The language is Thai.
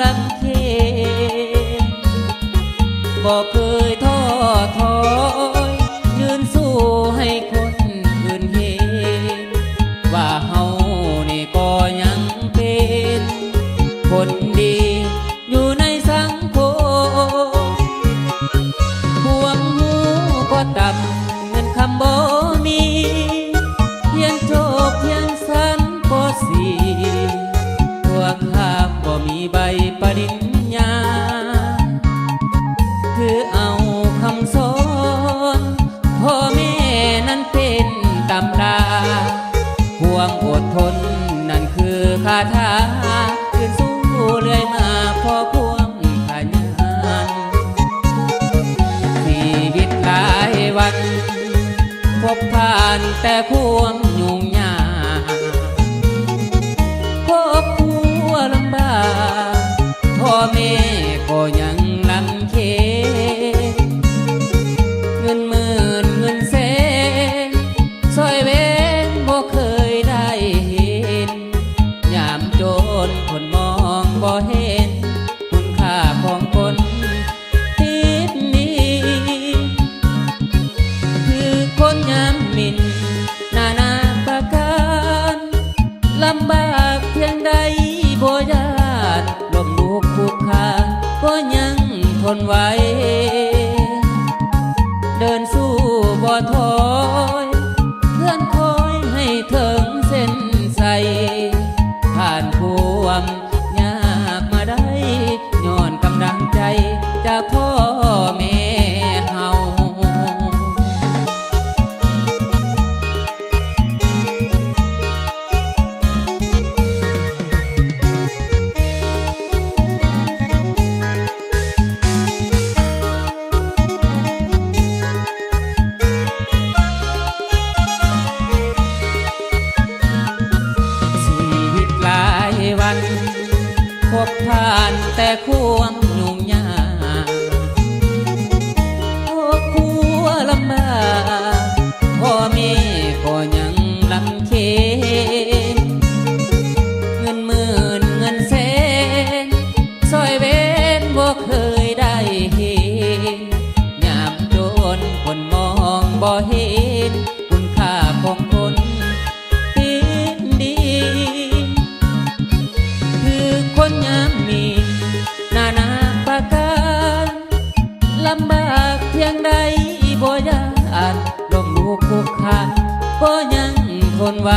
ลังเคบ่เคยท้อถอยยืนสู้ให้คนอื่นเห็นว่าเฮานี่ก็ยังเป็นคนดีอยู่ในสังคมพวงหูก็ต่ำเงินคำบ่มีเพียงจบเพียงสั้นป..4 พวกข้าบ่มีใบปริญญาคือเอาคำสอนพ่อแม่นั้นเป็นตำราความอดทนนั่นคือคาถาขึ้นสู้เรื่อยมาพอความขยันชีวิตหลายวันพบผ่านแต่ความยุ่งยากครอบครัวลำบากพ่อแม่ก็ยังลำเค็ญเงินหมื่นเงินแสนซอยเว้นบ่เคยได้เห็นยามโจรคนมองบ่เห็นคุณค่าของคนติดหนี้คือคนยามหมิ่นนานาประการลำบากเพียงใดบ่ยานล้มลุกคลุกคลานก็ยังทนไหวเดินสู้บ่ถอยเพื่อนคอยให้ถึงเส้นชัยผ่านความยากมาได้ย้อนกำลังใจจากพ่อแม่เฮาพบผ่านแต่ความยุ่งยากครอบครัวลำบากพ่อแม่ก็ยังลำเค็ญเงินหมื่นเงินแสนซอยเว้นบ่เคยได้เห็นยามโดนคนมองบ่เห็นคุณค่าของคนติดดีคือคนยามมีนานาประการลำบากเพียงใดบ่ยานล้มลุกคลุกคลานก็ยังทนไหว